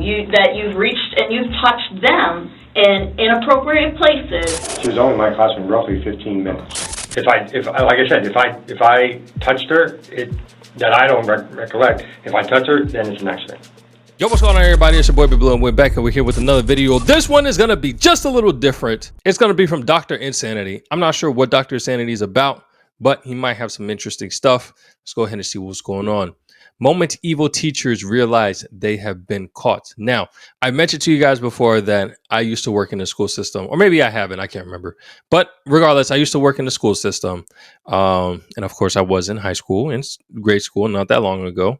that you've reached and you've touched them in inappropriate places. She was only in my classroom roughly 15 minutes. If like I said, if I touched her, that I don't recollect, if I touch her, then it's an accident. Yo, what's going on, everybody? It's your boy Big Blue, and we're back, and we're here with another video. This one is going to be just a little different. It's going to be from Dr. Insanity. I'm not sure what Dr. Insanity is about, but he might have some interesting stuff. Let's go ahead and see what's going on. Moment evil teachers realize they have been caught. Now, I mentioned to you guys before that I used to work in the school system, or maybe I haven't, I can't remember. But regardless, I used to work in the school system. And of course, I was in high school and grade school not that long ago.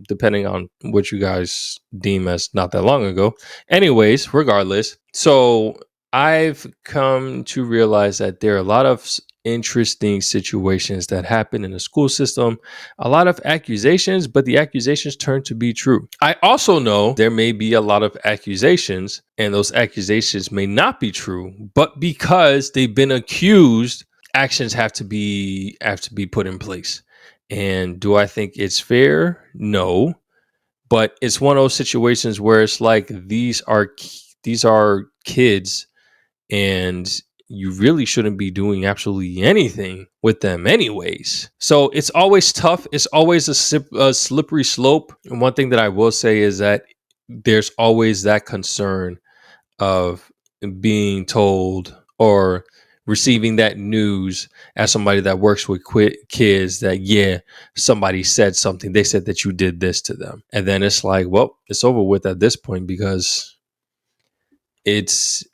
Depending on what you guys deem as not that long ago. Anyways, regardless, so I've come to realize that there are a lot of interesting situations that happen in the school system, a lot of accusations, but the accusations turn to be true. I also know there may be a lot of accusations and those accusations may not be true, but because they've been accused, actions have to be put in place. And do I think it's fair? No, but it's one of those situations where it's like these are kids, and you really shouldn't be doing absolutely anything with them anyways. So it's always tough. It's always a slippery slope. And one thing that I will say is that there's always that concern of being told or receiving that news as somebody that works with kids that, yeah, somebody said something. They said that you did this to them. And then it's like, well, it's over with at this point, because it's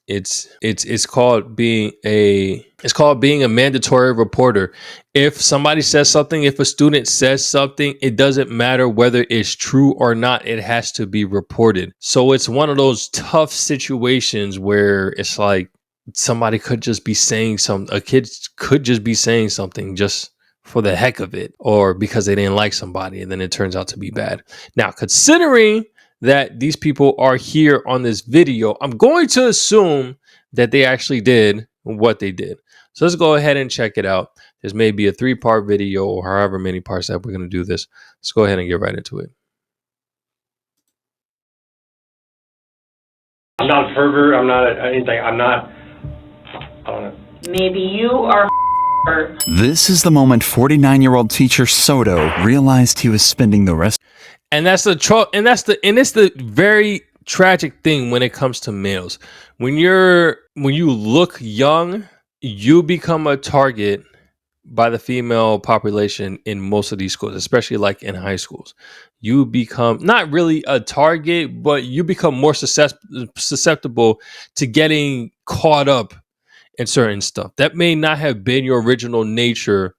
called being a mandatory reporter. If somebody says something, if a student says something, it doesn't matter whether it's true or not, it has to be reported. So it's one of those tough situations where it's like somebody could just be saying something, a kid could just be saying something just for the heck of it, or because they didn't like somebody, and then it turns out to be bad. Now, considering that these people are here on this video, I'm going to assume that they actually did what they did. So let's go ahead and check it out. There's maybe a 3-part video, or however many parts that we're going to do this. Let's go ahead and get right into it. I'm not a pervert. I'm not anything. I don't know. Maybe you are. This is the moment 49-year-old teacher Soto realized he was spending the rest. And it's the very tragic thing when it comes to males. When you look young, you become a target by the female population in most of these schools, especially like in high schools. You become not really a target, but you become more susceptible to getting caught up in certain stuff that may not have been your original nature.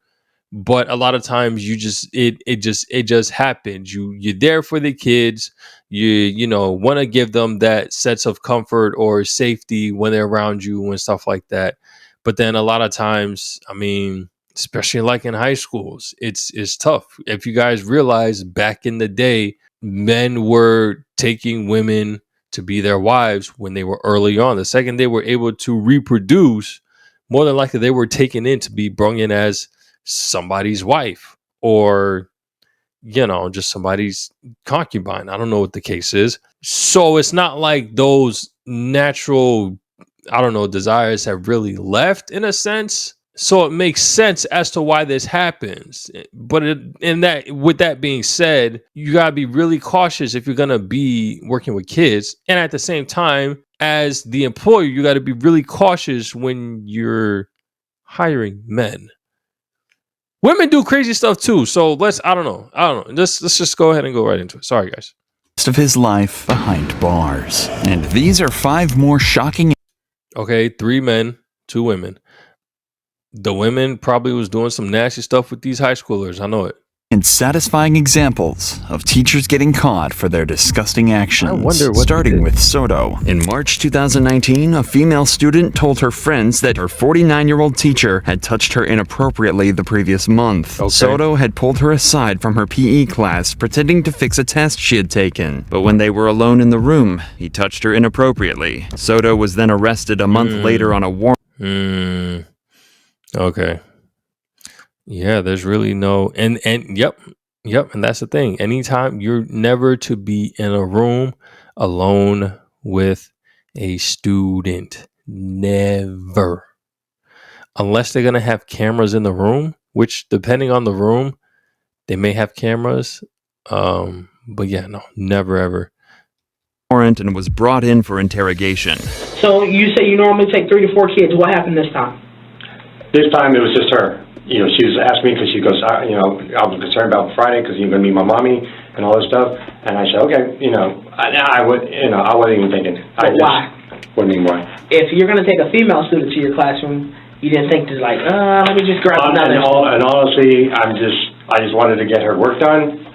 But a lot of times it just happens. You're there for the kids. You want to give them that sense of comfort or safety when they're around you and stuff like that. But then a lot of times, I mean, especially like in high schools, it's tough. If you guys realize, back in the day, men were taking women to be their wives when they were early on. The second they were able to reproduce, more than likely they were taken in to be brought in as somebody's wife, or just somebody's concubine. I don't know what the case is. So it's not like those natural, desires have really left, in a sense. So it makes sense as to why this happens. But with that being said, you gotta be really cautious if you're gonna be working with kids, and at the same time, as the employer, you got to be really cautious when you're hiring men. Women do crazy stuff too. So I don't know. Let's just go ahead and go right into it. Sorry, guys. Rest of his life behind bars. And these are 5 more shocking. Okay, 3 men, 2 women. The women probably was doing some nasty stuff with these high schoolers. I know it. And satisfying examples of teachers getting caught for their disgusting actions. I wonder what starting with Soto. In March 2019, a female student told her friends that her 49-year-old teacher had touched her inappropriately the previous month. Okay. Soto had pulled her aside from her PE class, pretending to fix a test she had taken. But when they were alone in the room, he touched her inappropriately. Soto was then arrested a month later on a warrant. Okay. Yeah, there's really no, and yep. And that's the thing. Anytime, you're never to be in a room alone with a student. Never. Unless they're going to have cameras in the room, which depending on the room, they may have cameras. But yeah, no, never ever. Warrant and was brought in for interrogation. So you say you normally take 3 to 4 kids. What happened this time? This time it was just her. You know, she was asking me because she goes, I was concerned about Friday because you're going to meet my mommy and all this stuff. And I said, okay, I wasn't even thinking. Why? What do you mean why? If you're going to take a female student to your classroom, you didn't think to let me just grab another. And honestly, I just wanted to get her work done.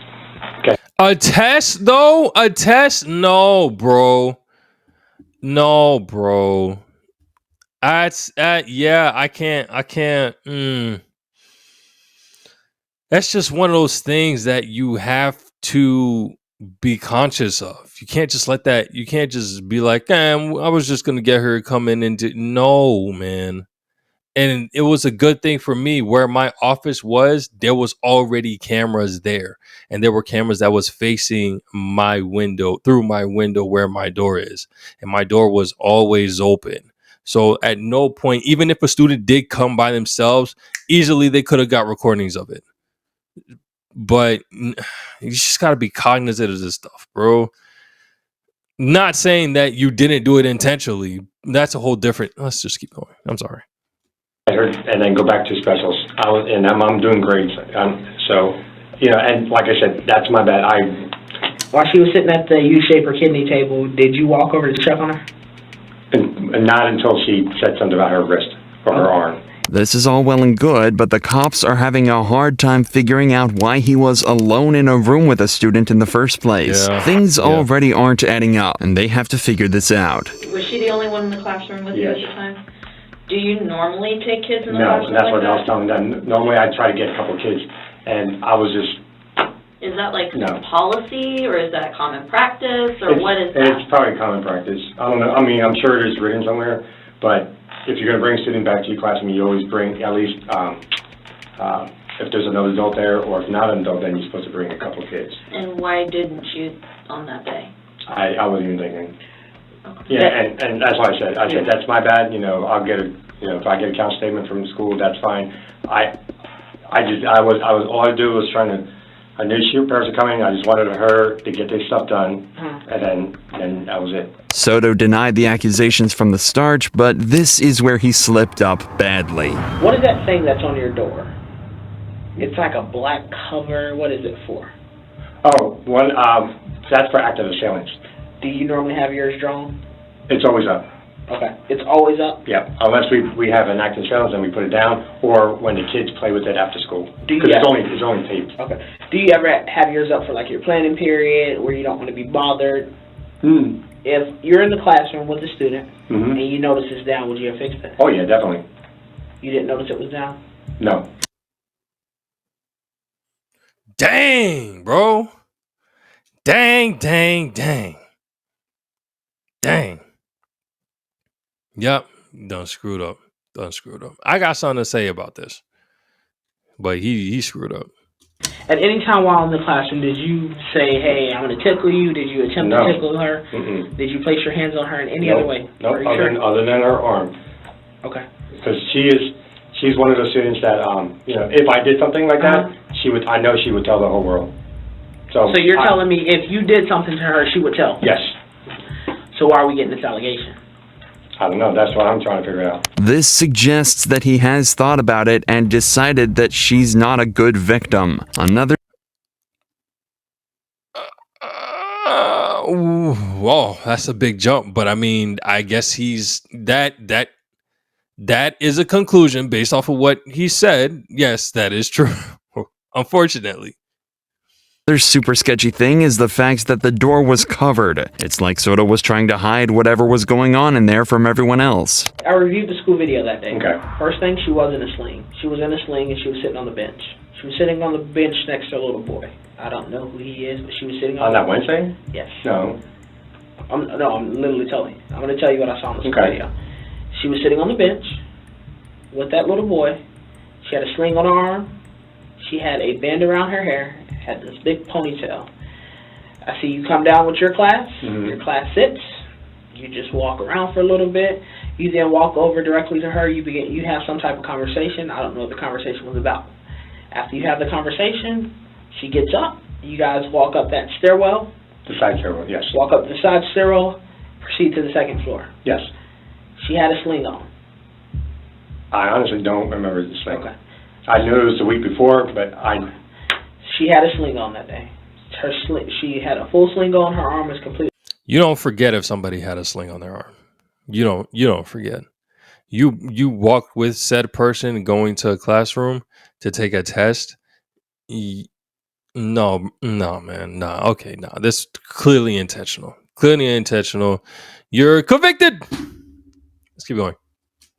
Okay. A test though? A test? No, bro. No, bro. Yeah, I can't. That's just one of those things that you have to be conscious of. You can't just let that, you can't just be like, I was just going to get her to come in and do. No, man. And it was a good thing for me where my office was, there was already cameras there. And there were cameras that was facing my window, through my window where my door is. And my door was always open. So at no point, even if a student did come by themselves, easily they could have got recordings of it. But you just got to be cognizant of this stuff, bro. Not saying that you didn't do it intentionally. That's a whole different, let's just keep going. I'm sorry. And then go back to specials. I'm doing great. So, and like I said, that's my bad. While she was sitting at the U-shape or kidney table, did you walk over to check on her? And not until she said something about her wrist or her arm. This is all well and good, but the cops are having a hard time figuring out why he was alone in a room with a student in the first place. Yeah. Things already aren't adding up, and they have to figure this out. Was she the only one in the classroom with you Yes. at the time? Do you normally take kids in the No, classroom and that's like what I was that? telling them. Normally I try to get a couple of kids, and I was just... Is that like No. policy, or is that common practice, or what is that? It's probably common practice. I don't know. I mean, I'm sure it is written somewhere, but if you're going to bring a student back to your classroom, you always bring at least, if there's another adult there, or if not an adult, then you're supposed to bring a couple of kids. And why didn't you on that day? I wasn't even thinking. Okay. Yeah, and that's what I said. I said, that's my bad, I'll get if I get a count statement from the school, that's fine. All I do was I knew parents are coming, I just wanted her to get this stuff done, and then that was it. Soto denied the accusations from the start, but this is where he slipped up badly. What is that thing that's on your door? It's like a black cover. What is it for? Oh, that's for active assailants. Do you normally have yours drawn? It's always up. Okay. It's always up? Yeah, unless we have an active assailants and we put it down, or when the kids play with it after school. Do you Because have- it's only taped. Okay. Do you ever have yours up for like your planning period where you don't want to be bothered? If you're in the classroom with a student and you notice it's down, would you have fixed it? Oh yeah, definitely. You didn't notice it was down? No. Dang, bro. Dang. Yep, done screwed up. I got something to say about this, but he screwed up. At any time while in the classroom, did you say, hey, I'm going to tickle you? Did you attempt No. to tickle her? Mm-mm. Did you place your hands on her in any Nope. other way? Nope, Are you sure? other than her arm. Okay. Because she's one of those students that, if I did something like that, I know she would tell the whole world. So you're telling me if you did something to her, she would tell? Yes. So why are we getting this allegation? I don't know. That's what I'm trying to figure out. This suggests that he has thought about it and decided that she's not a good victim. Another Whoa, that's a big jump. But I mean, I guess he's that is a conclusion based off of what he said. Yes, that is true. Unfortunately. Another super sketchy thing is the fact that the door was covered. It's like Soto was trying to hide whatever was going on in there from everyone else. I reviewed the school video that day. Okay. First thing, she was in a sling. She was in a sling and she was sitting on the bench. She was sitting on the bench next to a little boy. I don't know who he is, but she was sitting on On that Wednesday? Yes. No. I'm literally telling you. I'm going to tell you what I saw in the school Okay. video. She was sitting on the bench with that little boy. She had a sling on her arm. She had a band around her hair, had this big ponytail. I see you come down with your class. Mhm. Your class sits. You just walk around for a little bit. You then walk over directly to her. You have some type of conversation. I don't know what the conversation was about. After you have the conversation, she gets up. You guys walk up that stairwell. The side stairwell, yes. Walk up the side stairwell. Proceed to the second floor. Yes. She had a sling on. I honestly don't remember the sling. Okay. I knew it was the week before, but She had a sling on that day. She had a full sling on. Her arm was completely. You don't forget if somebody had a sling on their arm. You don't forget. You walk with said person going to a classroom to take a test. No, man, no. Okay, no. This is clearly intentional. Clearly intentional. You're convicted. Let's keep going.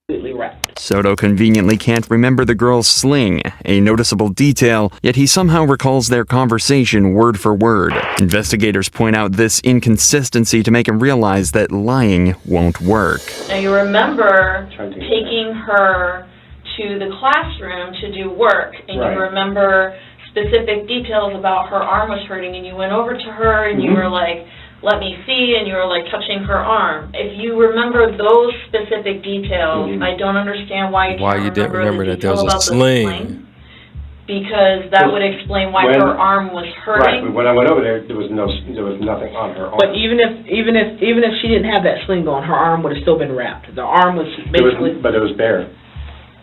Wrapped. Soto conveniently can't remember the girl's sling, a noticeable detail, yet he somehow recalls their conversation word for word. Investigators point out this inconsistency to make him realize that lying won't work. Now you remember Trying to think. taking her to the classroom to do work, and Right. you remember specific details about her arm was hurting, and you went over to her and you Mhm. were like, let me see, and you were like touching her arm. If you remember those specific details, Mhm. I don't understand why you Why can't you didn't remember the that there was detail a about the sling. because that would explain why When- her arm was right. But hurting. when I went over there was nothing on her arm. But even if she didn't have that sling on, her arm would have still been wrapped. The arm was basically But it was bare.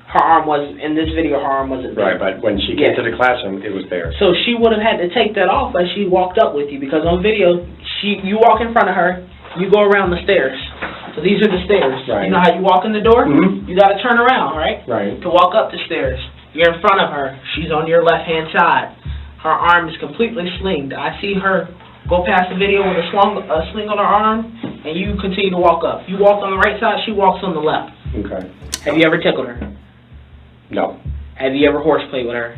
her arm was in this video. Her arm wasn't there. Right. But when she came to the classroom, it was there. So she would have had to take that off as she walked up with you, because on video, you walk in front of her, you go around the stairs. So these are the stairs. Right. You know how you walk in the door? Mhm. You got to turn around, right? Right. To walk up the stairs. You're in front of her. She's on your left-hand side. Her arm is completely slinged. I see her go past the video with a sling on her arm, and you continue to walk up. You walk on the right side, she walks on the left. Okay. Have you ever tickled her? No. Have you ever horseplayed with her?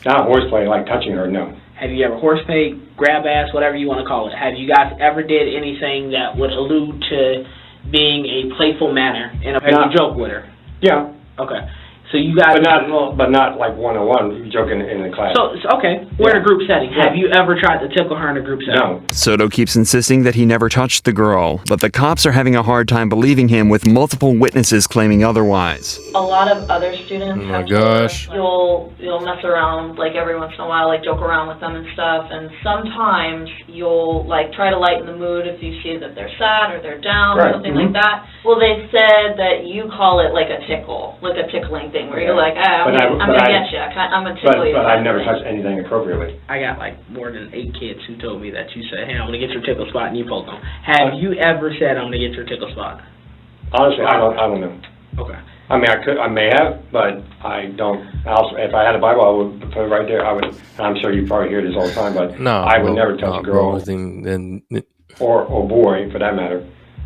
Not horseplay, like touching her, no. Have you ever horseplayed, grab ass, whatever you want to call it? Have you guys ever did anything that would allude to being a playful manner? And have No. you joke with her? Yeah. Okay. So you guys... But not like one-on-one, joking in the class. So, okay, we're in a group setting. Have you ever tried to tickle her in a group setting? No. Soto keeps insisting that he never touched the girl, but the cops are having a hard time believing him with multiple witnesses claiming otherwise. A lot of other students Oh my have gosh. you'll mess around like every once in a while, like joke around with them and stuff, and sometimes you'll like try to lighten the mood if you see that they're sad or they're down Right. or something Mhm. like that. Well, they said that you call it like a tickle, like a tickling thing, where you're Yeah. like, I'm But gonna I- get you, I'm gonna tickle you. But I've never touched anything appropriately. I got like more than 8 kids who told me that you said, hey, I'm going to get your tickle spot, and you poke them. Have you ever said, I'm going to get your tickle spot? Honestly, I don't know. Okay. I mean, I may have, but I don't. Also, if I had a Bible, I would put it right there. And I'm sure you probably hear this all the time, but No, I would bro, never touch no, a girl bro. Then or boy, for that matter,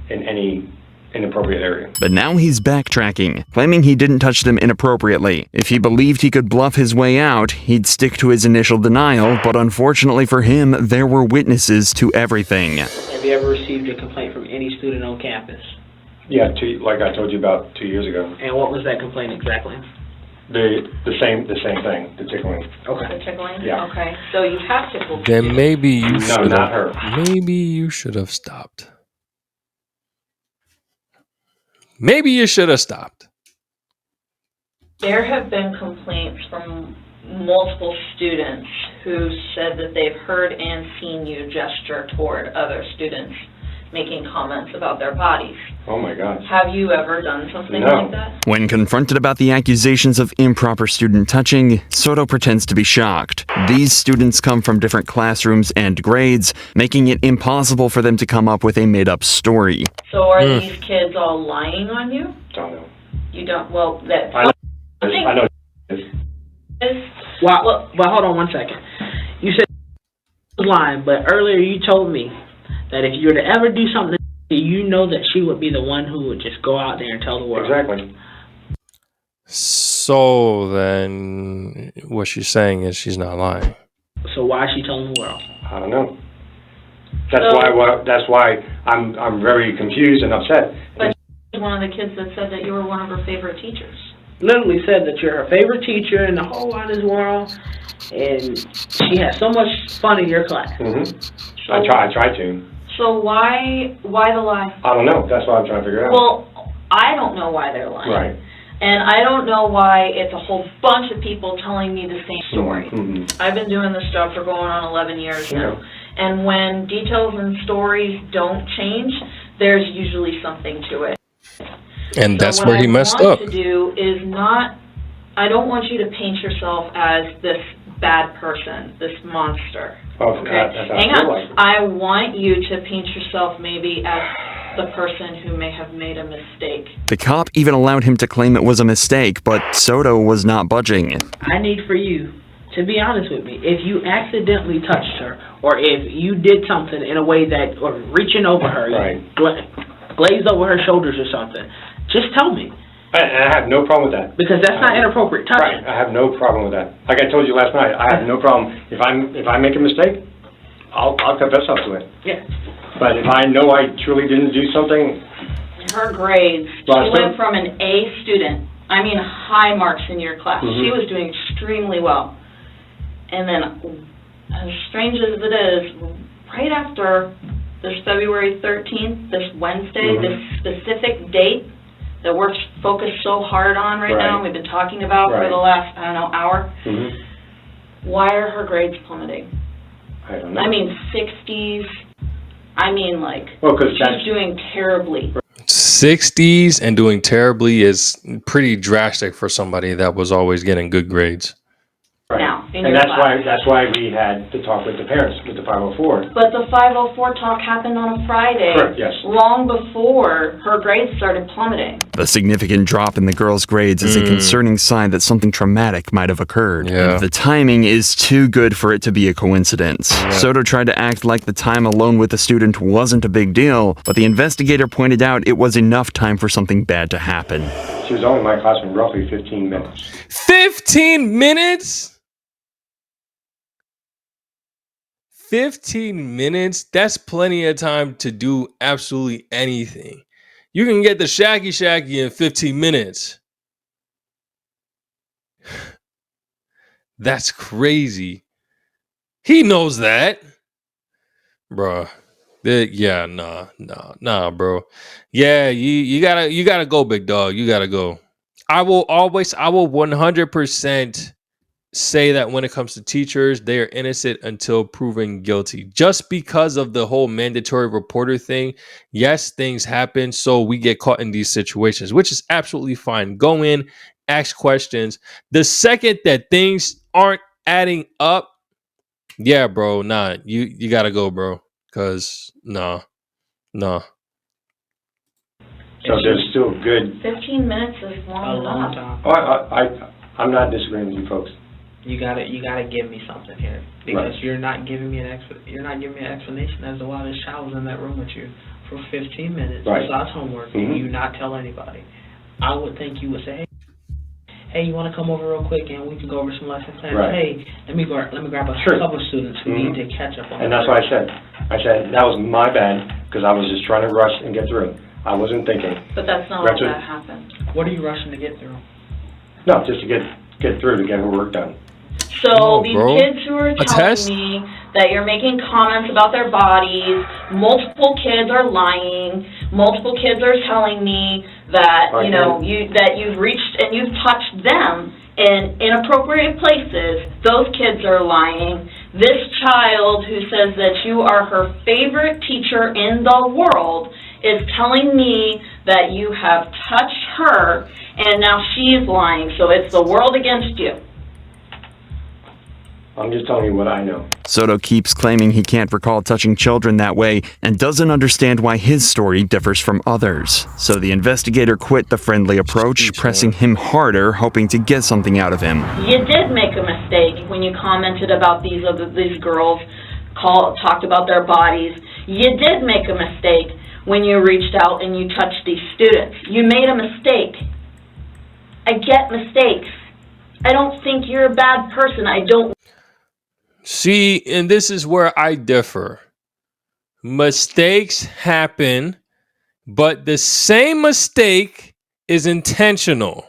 in any inappropriate area. But now he's backtracking, claiming he didn't touch them inappropriately. If he believed he could bluff his way out, he'd stick to his initial denial, but unfortunately for him, there were witnesses to everything. Have you ever received a complaint from any student on campus? Yeah, like I told you about 2 years ago. And what was that complaint exactly? The same thing, the tickling. Okay. The tickling? Yeah. Okay, so you have tickled. then maybe you No, should not her. Maybe you should have stopped. Maybe you should have stopped. There have been complaints from multiple students who said that they've heard and seen you gesture toward other students making comments about their bodies. Oh my gosh. Have you ever done something No. like that? When confronted about the accusations of improper student touching, Soto pretends to be shocked. These students come from different classrooms and grades, making it impossible for them to come up with a made-up story. So are these kids all lying on you? Don't know. You don't, well, that... I know. Well, hold on one second. You said you was lying, but earlier you told me that if you were to ever do something, you know that she would be the one who would just go out there and tell the world. Exactly. So then, what she's saying is she's not lying. So why is she telling the world? I don't know. That's why I'm very confused and upset. But one of the kids that said that you were one of her favorite teachers. literally said that you're her favorite teacher in the whole wide world, and she has so much fun in your class. Mm-hmm. I try to. So why the lie? I don't know. That's what I'm trying to figure out. Well, I don't know why they're lying. Right. And I don't know why it's a whole bunch of people telling me the same story. Mm-hmm. I've been doing this job for going on 11 years now. And when details and stories don't change, there's usually something to it. And that's so where he messed up. What I want to do is not, I don't want you to paint yourself as this bad person, this monster. Oh, Okay? that's Hang I feel on. like. I want you to paint yourself maybe as the person who may have made a mistake. The cop even allowed him to claim it was a mistake, but Soto was not budging. I need for you to be honest with me. If you accidentally touched her, or if you did something in a way that, or reaching over her, Right. glazed over her shoulders or something, just tell me. I have no problem with that. Because that's not inappropriate touching. Right. I have no problem with that. Like I told you last night, I have no problem. If I make a mistake, I'll confess up to it. Yeah. But if I know I truly didn't do something, Her grades, Well, she went from an A student, I mean high marks in your class. Mhm. She was doing extremely well. And then, as strange as it is, right after this February 13th, this Wednesday, Mhm. this specific date that we're focused so hard on right now, Right. we've been talking about for Right. the last, hour, mm-hmm. why are her grades plummeting? I don't know. I mean, 60s, I mean, like, well, because that's she's doing terribly. 60s and doing terribly is pretty drastic for somebody that was always getting good grades. right. Now, in and your that's class. why we had to talk with the parents with the 504. But the 504 talk happened on a Friday. Correct, yes. Long before her grades started plummeting. The significant drop in the girl's grades is a concerning sign that something traumatic might have occurred. Yeah. The timing is too good for it to be a coincidence. Soto tried to act like the time alone with the student wasn't a big deal, but the investigator pointed out it was enough time for something bad to happen. She was only in my classroom roughly 15 minutes. 15 minutes? 15 minutes? That's plenty of time to do absolutely anything. You can get the shacky in 15 minutes. That's crazy. He knows that. Bruh. Nah, bro. Yeah, you gotta go, big dog. You gotta go. I will 100% say that when it comes to teachers, they are innocent until proven guilty. Just because of the whole mandatory reporter thing, yes, things happen, so we get caught in these situations, which is absolutely fine. Go in, ask questions. The second that things aren't adding up, yeah, bro, nah, you gotta go, bro, because nah. So there's still good. 15 minutes is A long long enough. time. I'm not disagreeing with you folks. You gotta give me something here, because you're not giving me an explanation as to why this child was in that room with you for 15 minutes Right. besides homework, Mhm. and you not tell anybody. I would think you would say, hey, you want to come over real quick and we can go over some lesson plans? Right. Hey, let me grab a Sure. couple of students who Mhm. need to catch up on. And that's what I said. I said that was my bad because I was just trying to rush and get through. I wasn't thinking. But that's not That's all what- that happened. What are you rushing to get through? No, just to get through to get her work done. So No, these bro. kids who are telling test? me that you're making comments about their bodies, multiple kids are lying, multiple kids are telling me that, Okay. that you've reached and you've touched them in inappropriate places, those kids are lying. This child who says that you are her favorite teacher in the world is telling me that you have touched her, and now she's lying, so it's the world against you. I'm just telling you what I know. Soto keeps claiming he can't recall touching children that way and doesn't understand why his story differs from others. So the investigator quit the friendly approach, pressing him harder, hoping to get something out of him. You did make a mistake when you commented about these girls, talked about their bodies. You did make a mistake when you reached out and you touched these students. You made a mistake. I get mistakes. I don't think you're a bad person. I don't. See, and this is where I differ. Mistakes happen, but the same mistake is intentional.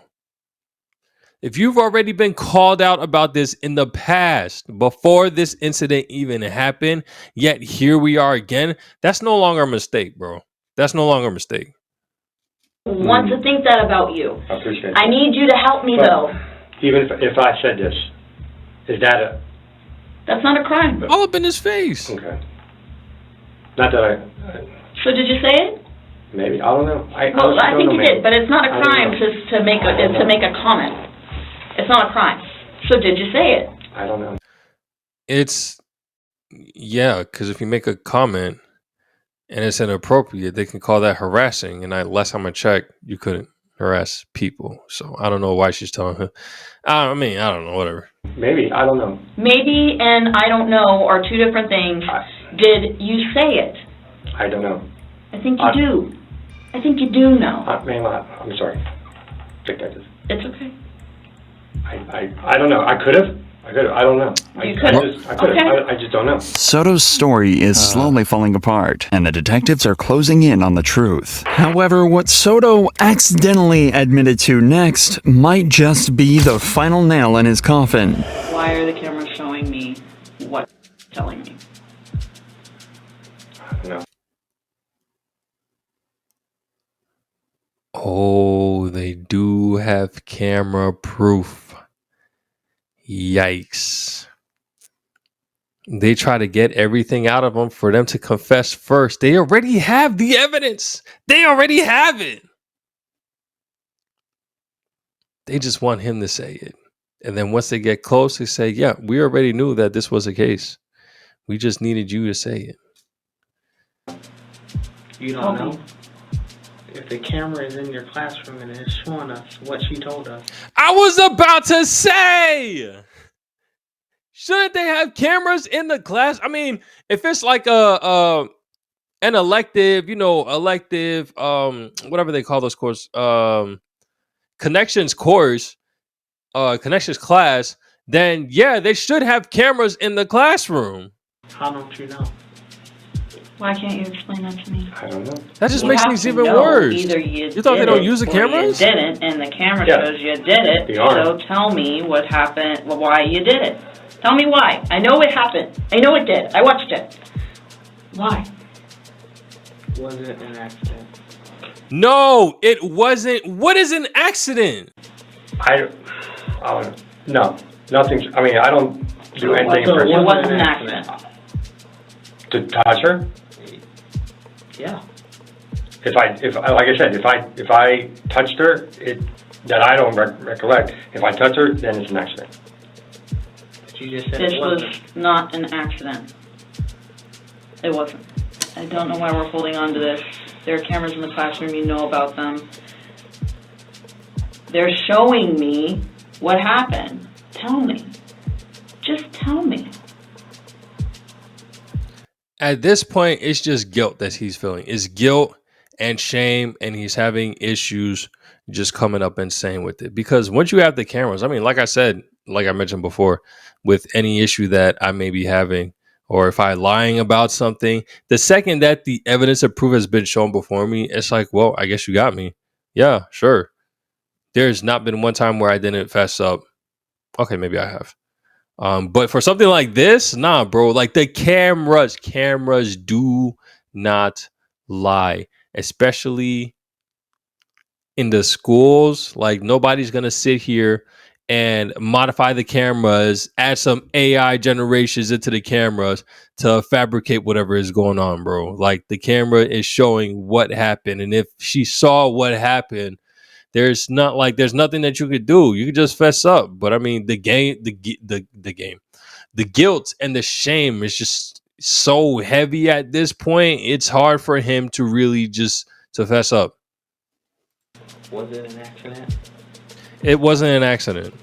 If you've already been called out about this in the past, before this incident even happened, yet here we are again, that's no longer a mistake, bro. That's no longer a mistake. Want to think that about you. I appreciate I that. need you to help me, But though. Even if I said this, is that a, That's not a crime. All up in his face. okay. Not that So did you say it? maybe, I don't know. I Well, honestly I don't think know, you maybe. did, but it's not a I don't crime know. to make I don't know. a comment. It's not a crime. So did you say it? I don't know. It's, yeah, because if you make a comment and it's inappropriate, they can call that harassing. And last time I checked, you couldn't harass people. So I don't know why she's telling her. I mean, I don't know, whatever. Maybe, I don't know. Maybe and I don't know are two different things. Did you say it? I don't know. I think you do. I think you do know. Ma'am, I'm sorry. Detective. It's okay. I don't know. I could have. I don't know. You could have. I could have. Okay. I just don't know. Soto's story is slowly falling apart, and the detectives are closing in on the truth. However, what Soto accidentally admitted to next might just be the final nail in his coffin. Why are the cameras showing me what you're telling me? I don't know. Oh, they do have camera proof. Yikes. They try to get everything out of them for them to confess first. They already have the evidence. They already have it. They just want him to say it. And then once they get close, they say, yeah, we already knew that this was the case. We just needed you to say it. You don't know if the camera is in your classroom and it's showing us what she told us. I was about to say, shouldn't they have cameras in the class? I mean, if it's like an elective, whatever they call those course, connections course, connections class, then yeah, they should have cameras in the classroom. How don't you know? Why can't you explain that to me? I don't know. That just You makes have things to even know worse. Either you thought they did don't it use the or cameras? You didn't, and the camera Yeah. shows you did it. They are. So tell me what happened, why you did it. Tell me why. I know it happened. I know it did. I watched it. Why? Was it an accident? No, it wasn't. What is an accident? I don't know. No. Nothing. I mean, I don't do anything So for It wasn't an accident. to touch her. Yeah. If like I said, if I touched her, that I don't recollect. If I touch her, then it's an accident. But you just said This it was wasn't. not an accident. It wasn't. I don't know why we're holding on to this. There are cameras in the classroom. You know about them. They're showing me what happened. Tell me. Just tell me. At this point, it's just guilt that he's feeling. It's guilt and shame, and he's having issues just coming up and saying with it. Because once you have the cameras, I mean, like I said, like I mentioned before, with any issue that I may be having, or if I'm lying about something, the second that the evidence of proof has been shown before me, it's like, well, I guess you got me. Yeah, sure. There's not been one time where I didn't fess up. Okay, maybe I have. But for something like this, nah, bro. Like the cameras do not lie, especially in the schools. Like nobody's gonna sit here and modify the cameras, add some AI generations into the cameras to fabricate whatever is going on, bro. Like the camera is showing what happened, and if she saw what happened, there's nothing that you could do. You could just fess up. But I mean, the guilt and the shame is just so heavy at this point. It's hard for him to really just to fess up. Was it an accident? It wasn't an accident.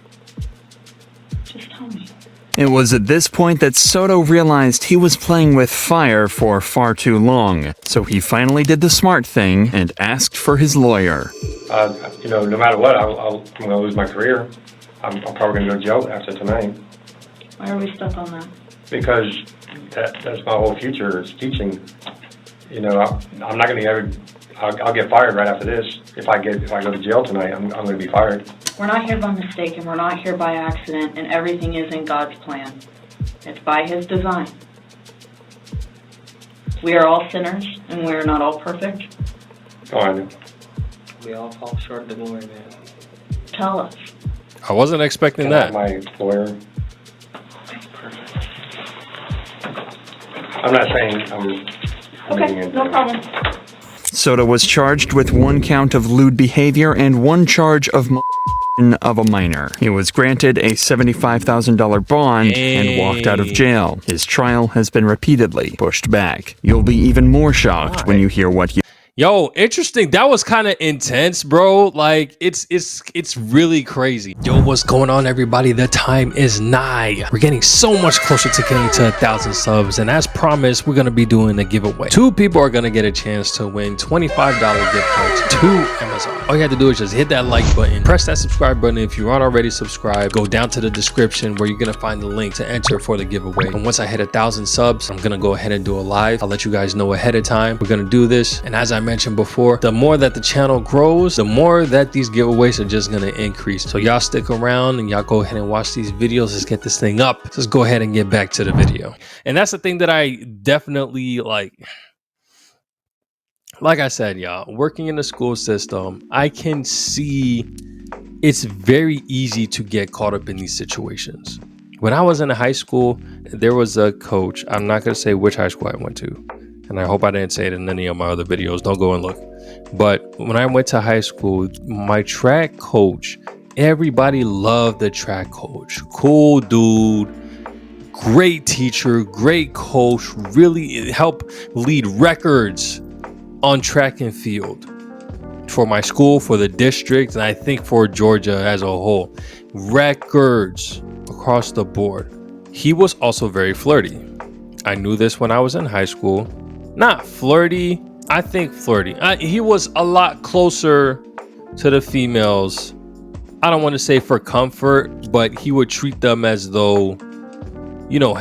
Just tell me. It was at this point that Soto realized he was playing with fire for far too long, so he finally did the smart thing and asked for his lawyer. No matter what, I'm going to lose my career. I'm probably going to go to jail after tonight Why are we stuck on that? because that's my whole future is teaching. you know, I'm not gonna ever, I'll get fired right after this. If I go to jail tonight, I'm gonna be fired. We're not here by mistake, and we're not here by accident, and everything is in God's plan. It's by His design. We are all sinners, and we are not all perfect. Oh, I know. We all fall short of the glory, man. Tell us. I wasn't expecting Can I have that. my lawyer? I'm not saying I'm making Okay, it. no problem. Soto was charged with 1 count of lewd behavior and 1 charge of of a minor. He was granted a $75,000 bond and walked out of jail. His trial has been repeatedly pushed back. You'll be even more shocked when you hear what he Yo, interesting. That was kind of intense, bro. Like, it's really crazy. Yo, what's going on, everybody? The time is nigh. We're getting so much closer to getting to 1,000 subs, and as promised, we're gonna be doing a giveaway. 2 people are gonna get a chance to win $25 gift cards to Amazon. All you have to do is just hit that like button, press that subscribe button if you aren't already subscribed. Go down to the description where you're gonna find the link to enter for the giveaway. And once I hit 1,000 subs, I'm gonna go ahead and do a live. I'll let you guys know ahead of time. We're gonna do this, and as I mentioned before, the more that the channel grows, the more that these giveaways are just gonna increase. So y'all stick around and y'all go ahead and watch these videos. Let's get this thing up. Let's go ahead and get back to the video. And that's the thing that I definitely like I said, y'all, working in the school system, I can see it's very easy to get caught up in these situations. When I was in high school, there was a coach. I'm not gonna say which high school I went to, and I hope I didn't say it in any of my other videos. Don't go and look. But when I went to high school, my track coach, everybody loved the track coach. Cool dude, great teacher, great coach, really helped lead records on track and field for my school, for the district, and I think for Georgia as a whole. Records across the board. He was also very flirty. I knew this when I was in high school. Not flirty, I think flirty. He was a lot closer to the females. I don't want to say for comfort, but he would treat them as though, you know,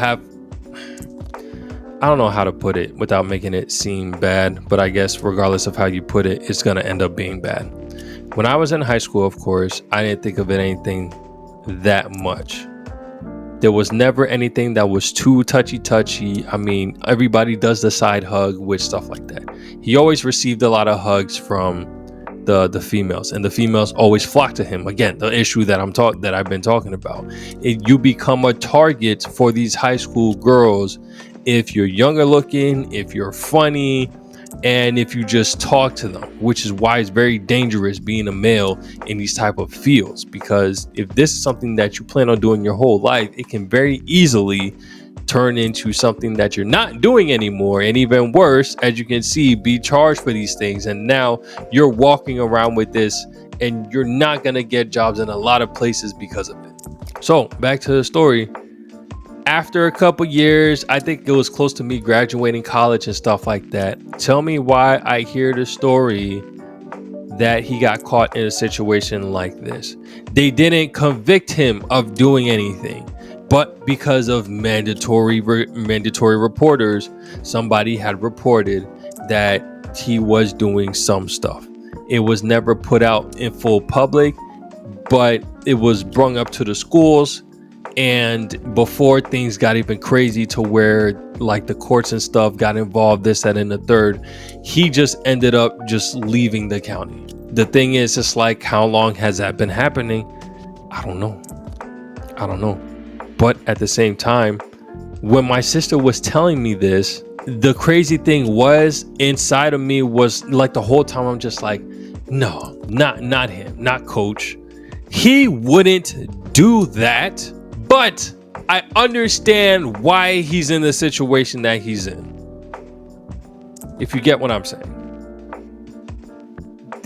I don't know how to put it without making it seem bad, but I guess regardless of how you put it, it's going to end up being bad. When I was in high school, of course, I didn't think of it anything that much. There was never anything that was too touchy. I mean, everybody does the side hug with stuff like that. He always received a lot of hugs from the females, and the females always flock to him. Again, the issue that I've been talking about. You become a target for these high school girls if you're younger looking, if you're funny, and if you just talk to them, which is why it's very dangerous being a male in these type of fields, because if this is something that you plan on doing your whole life, it can very easily turn into something that you're not doing anymore, and even worse, as you can see, be charged for these things. And now you're walking around with this, and you're not gonna get jobs in a lot of places because of it. So back to the story. After a couple years, I think it was close to me graduating college and stuff like that. Tell me why I hear the story that he got caught in a situation like this. They didn't convict him of doing anything, but because of mandatory reporters, somebody had reported that he was doing some stuff. It was never put out in full public, but it was brung up to the schools. And before things got even crazy to where like the courts and stuff got involved, this, that, and the third, he just ended up just leaving the county. The thing is, it's like, how long has that been happening? I don't know. But at the same time, when my sister was telling me this, the crazy thing was inside of me was like the whole time I'm just like, no, not him, not coach. He wouldn't do that. But I understand why he's in the situation that he's in. If you get what I'm saying.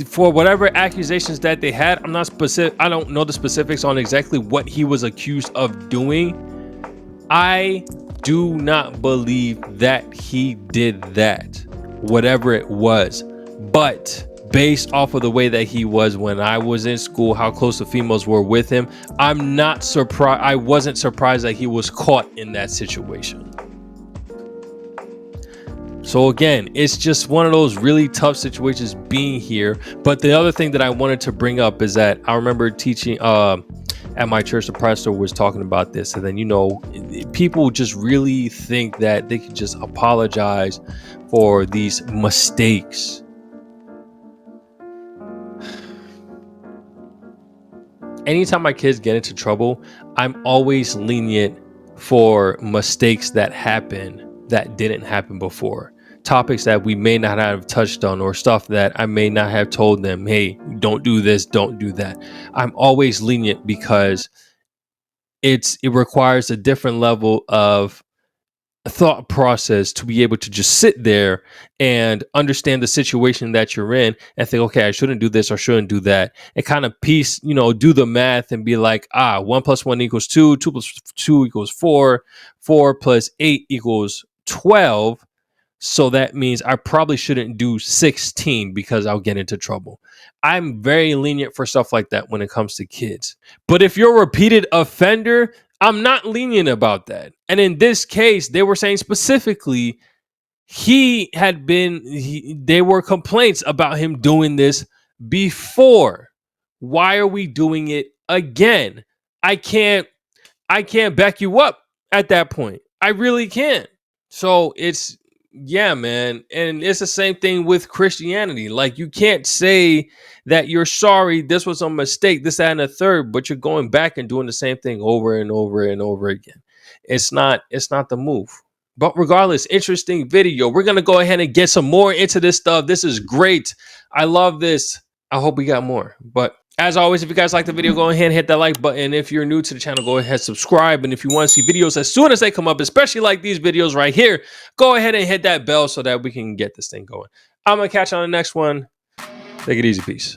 For whatever accusations that they had, I'm not specific. I don't know the specifics on exactly what he was accused of doing. I do not believe that he did that, whatever it was. But based off of the way that he was when I was in school, how close the females were with him, I'm not surprised. I wasn't surprised that he was caught in that situation. So again, it's just one of those really tough situations being here. But the other thing that I wanted to bring up is that I remember teaching at my church, the pastor was talking about this. And then, you know, people just really think that they can just apologize for these mistakes. Anytime my kids get into trouble, I'm always lenient for mistakes that happen that didn't happen before. Topics that we may not have touched on, or stuff that I may not have told them, hey, don't do this, don't do that. I'm always lenient because it requires a different level of thought process to be able to just sit there and understand the situation that you're in and think, okay, I shouldn't do this or shouldn't do that, and kind of piece, you know, do the math and be like, 1 + 1 = 2, 2 + 2 = 4, 4 + 8 = 12. So that means I probably shouldn't do 16 because I'll get into trouble. I'm very lenient for stuff like that when it comes to kids. But if you're a repeated offender, I'm not lenient about that. And in this case, they were saying specifically there were complaints about him doing this before. Why are we doing it again? I can't back you up at that point. I really can't. So yeah, man. And it's the same thing with Christianity. Like, you can't say that you're sorry, this was a mistake, this, that, and a third, but you're going back and doing the same thing over and over and over again. It's not the move. But regardless, interesting video. We're going to go ahead and get some more into this stuff. This is great. I love this. I hope we got more. But as always, if you guys like the video, go ahead and hit that like button. If you're new to the channel, go ahead and subscribe. And if you want to see videos as soon as they come up, especially like these videos right here, go ahead and hit that bell so that we can get this thing going. I'm going to catch you on the next one. Take it easy. Peace.